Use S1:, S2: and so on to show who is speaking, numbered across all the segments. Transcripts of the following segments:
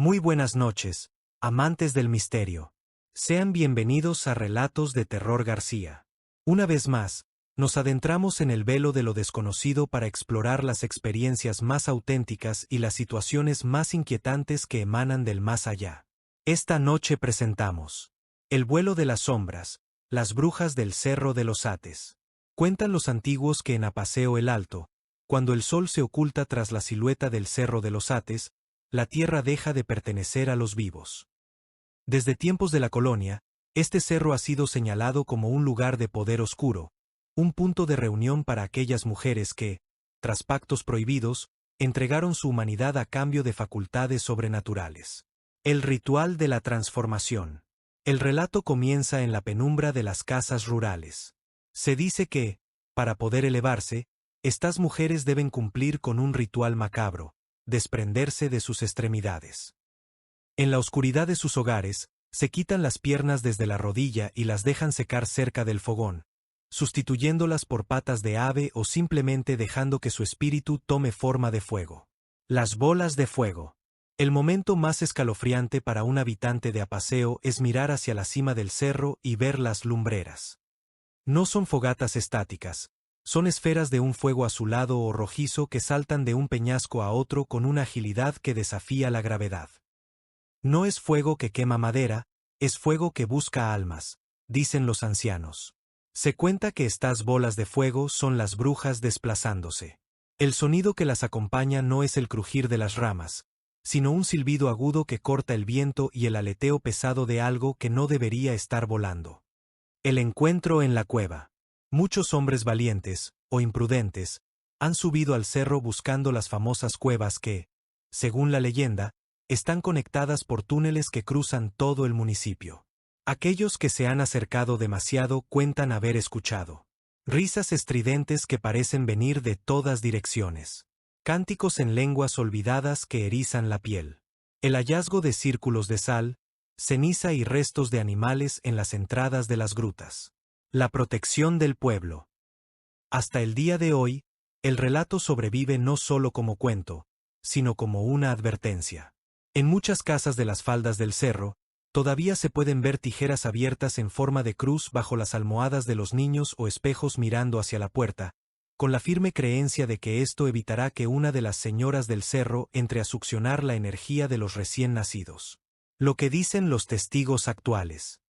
S1: Muy buenas noches, amantes del misterio. Sean bienvenidos a Relatos de Terror García. Una vez más, nos adentramos en el velo de lo desconocido para explorar las experiencias más auténticas y las situaciones más inquietantes que emanan del más allá. Esta noche presentamos El vuelo de las sombras, las brujas del Cerro de los Ates. Cuentan los antiguos que en Apaseo el Alto, cuando el sol se oculta tras la silueta del Cerro de los Ates, la tierra deja de pertenecer a los vivos. Desde tiempos de la colonia, este cerro ha sido señalado como un lugar de poder oscuro, un punto de reunión para aquellas mujeres que, tras pactos prohibidos, entregaron su humanidad a cambio de facultades sobrenaturales. El ritual de la transformación. El relato comienza en la penumbra de las casas rurales. Se dice que, para poder elevarse, estas mujeres deben cumplir con un ritual macabro, desprenderse de sus extremidades. En la oscuridad de sus hogares, se quitan las piernas desde la rodilla y las dejan secar cerca del fogón, sustituyéndolas por patas de ave o simplemente dejando que su espíritu tome forma de fuego. Las bolas de fuego. El momento más escalofriante para un habitante de Apaseo es mirar hacia la cima del cerro y ver las lumbreras. No son fogatas estáticas, son esferas de un fuego azulado o rojizo que saltan de un peñasco a otro con una agilidad que desafía la gravedad. No es fuego que quema madera, es fuego que busca almas, dicen los ancianos. Se cuenta que estas bolas de fuego son las brujas desplazándose. El sonido que las acompaña no es el crujir de las ramas, sino un silbido agudo que corta el viento y el aleteo pesado de algo que no debería estar volando. El encuentro en la cueva. Muchos hombres valientes, o imprudentes, han subido al cerro buscando las famosas cuevas que, según la leyenda, están conectadas por túneles que cruzan todo el municipio. Aquellos que se han acercado demasiado cuentan haber escuchado risas estridentes que parecen venir de todas direcciones, cánticos en lenguas olvidadas que erizan la piel, el hallazgo de círculos de sal, ceniza y restos de animales en las entradas de las grutas. La protección del pueblo. Hasta el día de hoy, el relato sobrevive no solo como cuento, sino como una advertencia. En muchas casas de las faldas del cerro, todavía se pueden ver tijeras abiertas en forma de cruz bajo las almohadas de los niños o espejos mirando hacia la puerta, con la firme creencia de que esto evitará que una de las señoras del cerro entre a succionar la energía de los recién nacidos. Lo que dicen los testigos actuales.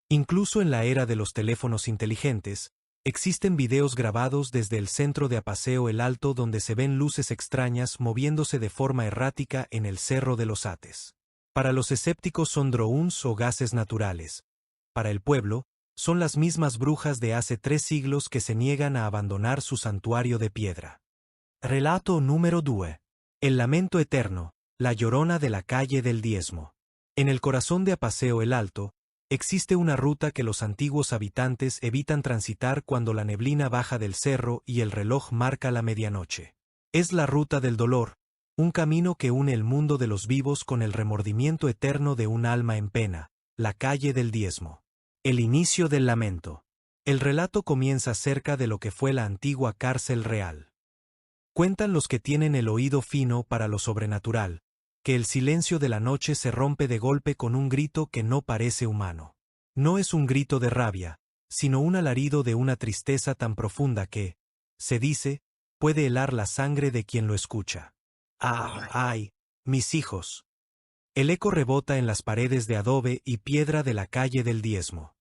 S1: Incluso en la era de los teléfonos inteligentes, existen videos grabados desde el centro de Apaseo el Alto donde se ven luces extrañas moviéndose de forma errática en el Cerro de los Ates. Para los escépticos son drones o gases naturales. Para el pueblo, son las mismas brujas de hace 3 siglos que se niegan a abandonar su santuario de piedra. Relato número 2. El lamento eterno, la llorona de la calle del Diezmo. En el corazón de Apaseo el Alto, existe una ruta que los antiguos habitantes evitan transitar cuando la neblina baja del cerro y el reloj marca la medianoche. Es la ruta del dolor, un camino que une el mundo de los vivos con el remordimiento eterno de un alma en pena, la calle del Diezmo. El inicio del lamento. El relato comienza cerca de lo que fue la antigua cárcel real. Cuentan los que tienen el oído fino para lo sobrenatural, que el silencio de la noche se rompe de golpe con un grito que no parece humano. No es un grito de rabia, sino un alarido de una tristeza tan profunda que, se dice, puede helar la sangre de quien lo escucha. ¡Ah, ay, mis hijos! El eco rebota en las paredes de adobe y piedra de la calle del Diezmo.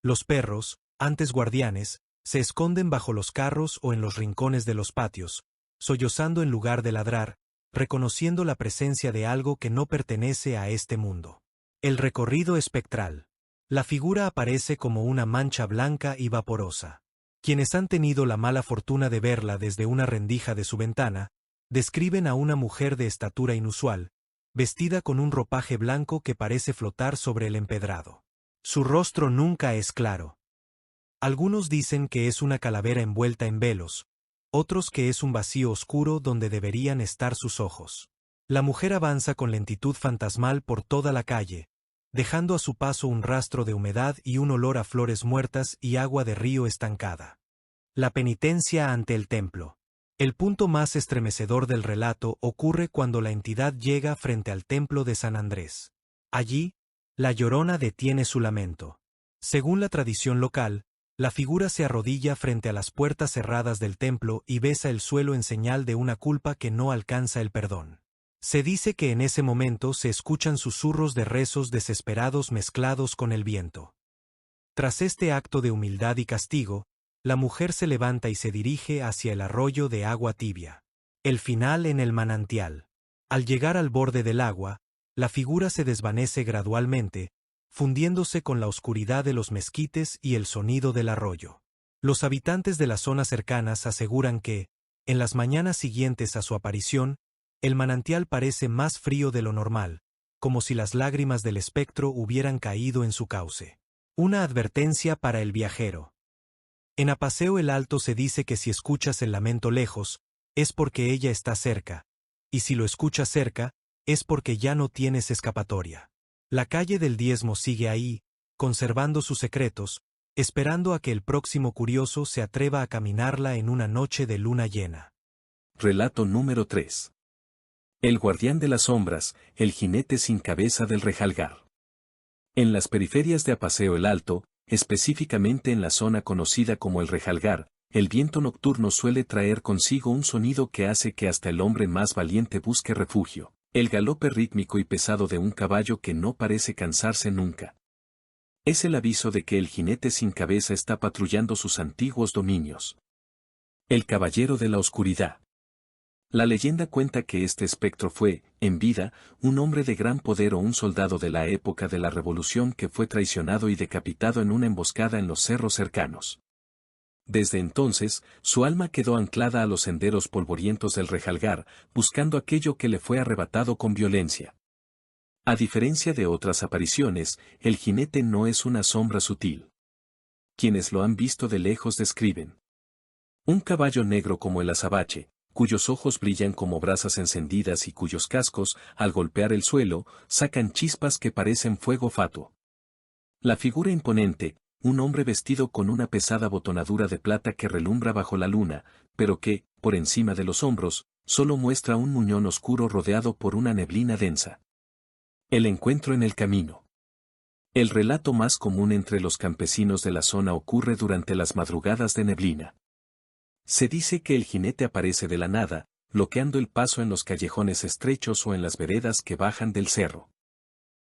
S1: Los perros, antes guardianes, se esconden bajo los carros o en los rincones de los patios, sollozando en lugar de ladrar, reconociendo la presencia de algo que no pertenece a este mundo. El recorrido espectral. La figura aparece como una mancha blanca y vaporosa. Quienes han tenido la mala fortuna de verla desde una rendija de su ventana, describen a una mujer de estatura inusual, vestida con un ropaje blanco que parece flotar sobre el empedrado. Su rostro nunca es claro. Algunos dicen que es una calavera envuelta en velos, otros que es un vacío oscuro donde deberían estar sus ojos. La mujer avanza con lentitud fantasmal por toda la calle, dejando a su paso un rastro de humedad y un olor a flores muertas y agua de río estancada. La penitencia ante el templo. El punto más estremecedor del relato ocurre cuando la entidad llega frente al templo de San Andrés. Allí, la Llorona detiene su lamento. Según la tradición local, la figura se arrodilla frente a las puertas cerradas del templo y besa el suelo en señal de una culpa que no alcanza el perdón. Se dice que en ese momento se escuchan susurros de rezos desesperados mezclados con el viento. Tras este acto de humildad y castigo, la mujer se levanta y se dirige hacia el arroyo de agua tibia. El final en el manantial. Al llegar al borde del agua, la figura se desvanece gradualmente, fundiéndose con la oscuridad de los mezquites y el sonido del arroyo. Los habitantes de las zonas cercanas aseguran que, en las mañanas siguientes a su aparición, el manantial parece más frío de lo normal, como si las lágrimas del espectro hubieran caído en su cauce. Una advertencia para el viajero. En Apaseo el Alto se dice que si escuchas el lamento lejos, es porque ella está cerca, y si lo escuchas cerca, es porque ya no tienes escapatoria. La calle del Diezmo sigue ahí, conservando sus secretos, esperando a que el próximo curioso se atreva a caminarla en una noche de luna llena.
S2: Relato número 3. El guardián de las sombras, el jinete sin cabeza del Rejalgar. En las periferias de Apaseo el Alto, específicamente en la zona conocida como el Rejalgar, el viento nocturno suele traer consigo un sonido que hace que hasta el hombre más valiente busque refugio, el galope rítmico y pesado de un caballo que no parece cansarse nunca. Es el aviso de que el jinete sin cabeza está patrullando sus antiguos dominios. El caballero de la oscuridad. La leyenda cuenta que este espectro fue, en vida, un hombre de gran poder o un soldado de la época de la Revolución que fue traicionado y decapitado en una emboscada en los cerros cercanos. Desde entonces, su alma quedó anclada a los senderos polvorientos del Rejalgar, buscando aquello que le fue arrebatado con violencia. A diferencia de otras apariciones, el jinete no es una sombra sutil. Quienes lo han visto de lejos describen un caballo negro como el azabache, cuyos ojos brillan como brasas encendidas y cuyos cascos, al golpear el suelo, sacan chispas que parecen fuego fatuo. La figura imponente, un hombre vestido con una pesada botonadura de plata que relumbra bajo la luna, pero que, por encima de los hombros, solo muestra un muñón oscuro rodeado por una neblina densa. El encuentro en el camino. El relato más común entre los campesinos de la zona ocurre durante las madrugadas de neblina. Se dice que el jinete aparece de la nada, bloqueando el paso en los callejones estrechos o en las veredas que bajan del cerro.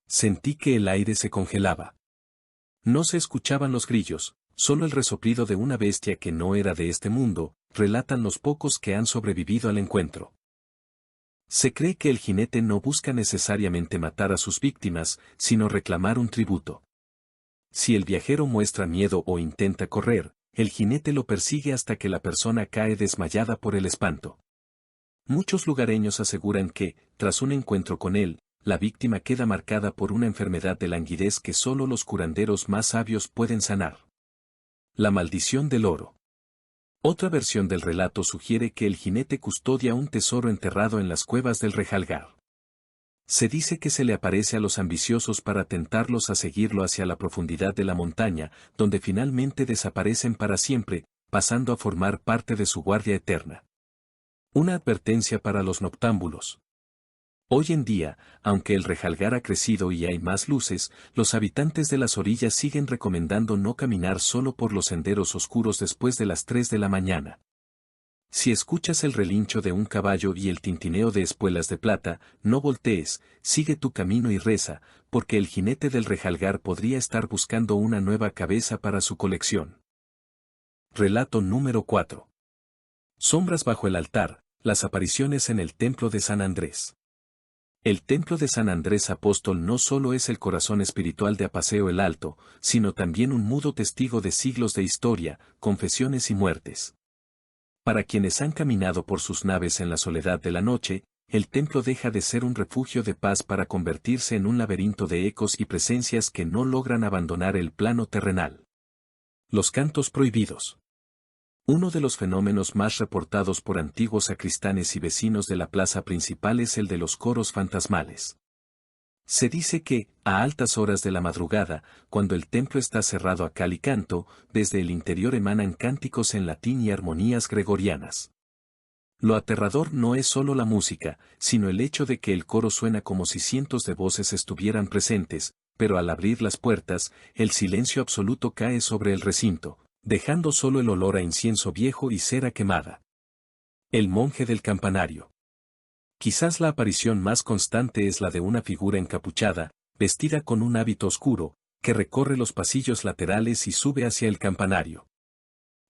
S2: Sentí que el aire se congelaba. No se escuchaban los grillos, solo el resoplido de una bestia que no era de este mundo, relatan los pocos que han sobrevivido al encuentro. Se cree que el jinete no busca necesariamente matar a sus víctimas, sino reclamar un tributo. Si el viajero muestra miedo o intenta correr, el jinete lo persigue hasta que la persona cae desmayada por el espanto. Muchos lugareños aseguran que, tras un encuentro con él, la víctima queda marcada por una enfermedad de languidez que solo los curanderos más sabios pueden sanar. La maldición del oro. Otra versión del relato sugiere que el jinete custodia un tesoro enterrado en las cuevas del Rejalgar. Se dice que se le aparece a los ambiciosos para tentarlos a seguirlo hacia la profundidad de la montaña, donde finalmente desaparecen para siempre, pasando a formar parte de su guardia eterna. Una advertencia para los noctámbulos. Hoy en día, aunque el Rejalgar ha crecido y hay más luces, los habitantes de las orillas siguen recomendando no caminar solo por los senderos oscuros después de las 3 de la mañana. Si escuchas el relincho de un caballo y el tintineo de espuelas de plata, no voltees, sigue tu camino y reza, porque el jinete del Rejalgar podría estar buscando una nueva cabeza para su colección. Relato número 4. Sombras bajo el altar, las apariciones en el templo de San Andrés. El templo de San Andrés Apóstol no solo es el corazón espiritual de Apaseo el Alto, sino también un mudo testigo de siglos de historia, confesiones y muertes. Para quienes han caminado por sus naves en la soledad de la noche, el templo deja de ser un refugio de paz para convertirse en un laberinto de ecos y presencias que no logran abandonar el plano terrenal. Los cantos prohibidos. Uno de los fenómenos más reportados por antiguos sacristanes y vecinos de la plaza principal es el de los coros fantasmales. Se dice que, a altas horas de la madrugada, cuando el templo está cerrado a cal y canto, desde el interior emanan cánticos en latín y armonías gregorianas. Lo aterrador no es solo la música, sino el hecho de que el coro suena como si cientos de voces estuvieran presentes, pero al abrir las puertas, el silencio absoluto cae sobre el recinto, dejando solo el olor a incienso viejo y cera quemada. El monje del campanario. Quizás la aparición más constante es la de una figura encapuchada, vestida con un hábito oscuro, que recorre los pasillos laterales y sube hacia el campanario.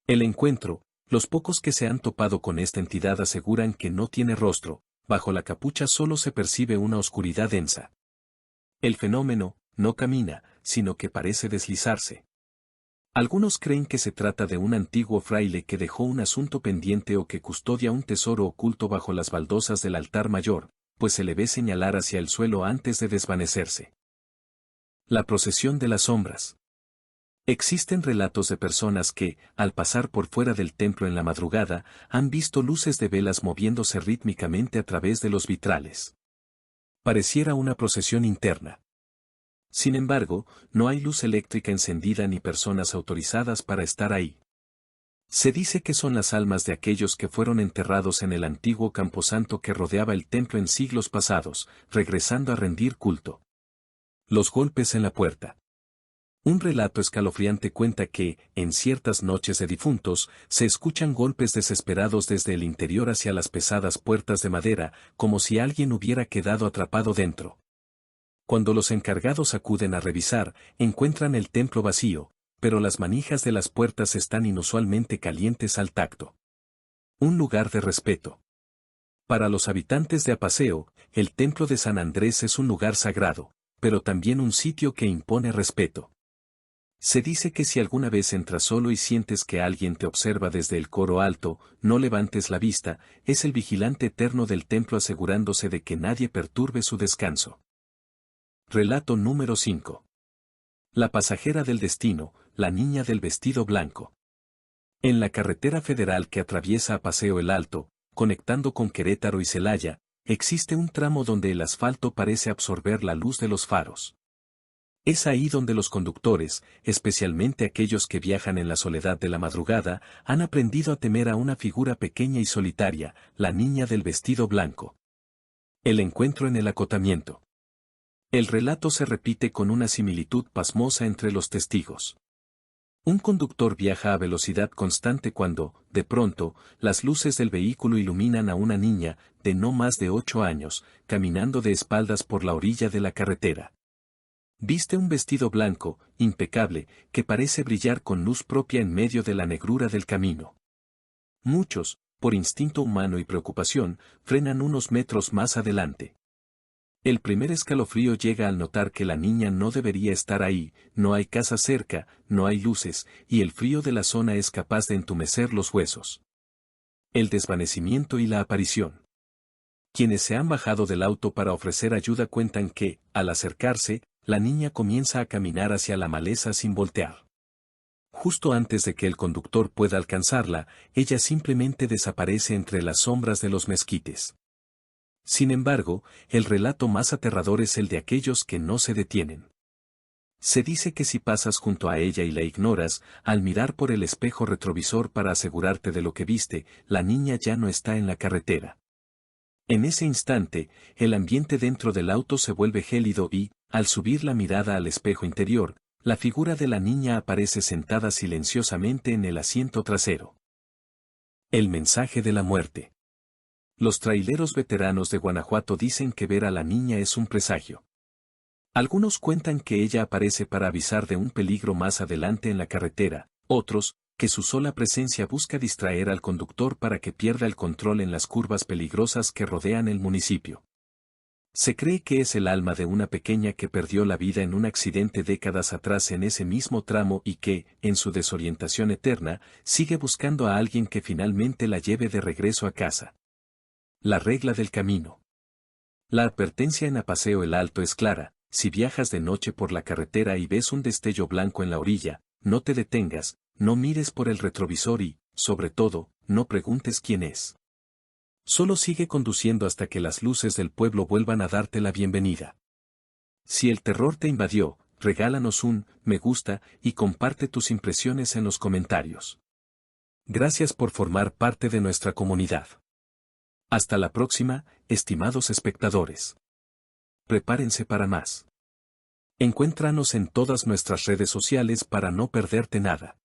S2: El encuentro, los pocos que se han topado con esta entidad aseguran que no tiene rostro, bajo la capucha solo se percibe una oscuridad densa. El fenómeno, no camina, sino que parece deslizarse. Algunos creen que se trata de un antiguo fraile que dejó un asunto pendiente o que custodia un tesoro oculto bajo las baldosas del altar mayor, pues se le ve señalar hacia el suelo antes de desvanecerse. La procesión de las sombras. Existen relatos de personas que, al pasar por fuera del templo en la madrugada, han visto luces de velas moviéndose rítmicamente a través de los vitrales. Pareciera una procesión interna. Sin embargo, no hay luz eléctrica encendida ni personas autorizadas para estar ahí. Se dice que son las almas de aquellos que fueron enterrados en el antiguo camposanto que rodeaba el templo en siglos pasados, regresando a rendir culto. Los golpes en la puerta. Un relato escalofriante cuenta que, en ciertas noches de difuntos, se escuchan golpes desesperados desde el interior hacia las pesadas puertas de madera, como si alguien hubiera quedado atrapado dentro. Cuando los encargados acuden a revisar, encuentran el templo vacío, pero las manijas de las puertas están inusualmente calientes al tacto. Un lugar de respeto. Para los habitantes de Apaseo, el templo de San Andrés es un lugar sagrado, pero también un sitio que impone respeto. Se dice que si alguna vez entras solo y sientes que alguien te observa desde el coro alto, no levantes la vista, es el vigilante eterno del templo asegurándose de que nadie perturbe su descanso. Relato número 5. La pasajera del destino, la niña del vestido blanco. En la carretera federal que atraviesa Apaseo el Alto, conectando con Querétaro y Celaya, existe un tramo donde el asfalto parece absorber la luz de los faros. Es ahí donde los conductores, especialmente aquellos que viajan en la soledad de la madrugada, han aprendido a temer a una figura pequeña y solitaria, la niña del vestido blanco. El encuentro en el acotamiento. El relato se repite con una similitud pasmosa entre los testigos. Un conductor viaja a velocidad constante cuando, de pronto, las luces del vehículo iluminan a una niña, de no más de 8 años, caminando de espaldas por la orilla de la carretera. Viste un vestido blanco, impecable, que parece brillar con luz propia en medio de la negrura del camino. Muchos, por instinto humano y preocupación, frenan unos metros más adelante. El primer escalofrío llega al notar que la niña no debería estar ahí, no hay casa cerca, no hay luces, y el frío de la zona es capaz de entumecer los huesos. El desvanecimiento y la aparición. Quienes se han bajado del auto para ofrecer ayuda cuentan que, al acercarse, la niña comienza a caminar hacia la maleza sin voltear. Justo antes de que el conductor pueda alcanzarla, ella simplemente desaparece entre las sombras de los mezquites. Sin embargo, el relato más aterrador es el de aquellos que no se detienen. Se dice que si pasas junto a ella y la ignoras, al mirar por el espejo retrovisor para asegurarte de lo que viste, la niña ya no está en la carretera. En ese instante, el ambiente dentro del auto se vuelve gélido y, al subir la mirada al espejo interior, la figura de la niña aparece sentada silenciosamente en el asiento trasero. El mensaje de la muerte. Los traileros veteranos de Guanajuato dicen que ver a la niña es un presagio. Algunos cuentan que ella aparece para avisar de un peligro más adelante en la carretera, otros, que su sola presencia busca distraer al conductor para que pierda el control en las curvas peligrosas que rodean el municipio. Se cree que es el alma de una pequeña que perdió la vida en un accidente décadas atrás en ese mismo tramo y que, en su desorientación eterna, sigue buscando a alguien que finalmente la lleve de regreso a casa. La regla del camino. La advertencia en Apaseo el Alto es clara: si viajas de noche por la carretera y ves un destello blanco en la orilla, no te detengas, no mires por el retrovisor y, sobre todo, no preguntes quién es. Solo sigue conduciendo hasta que las luces del pueblo vuelvan a darte la bienvenida. Si el terror te invadió, regálanos un me gusta y comparte tus impresiones en los comentarios. Gracias por formar parte de nuestra comunidad. Hasta la próxima, estimados espectadores. Prepárense para más. Encuéntranos en todas nuestras redes sociales para no perderte nada.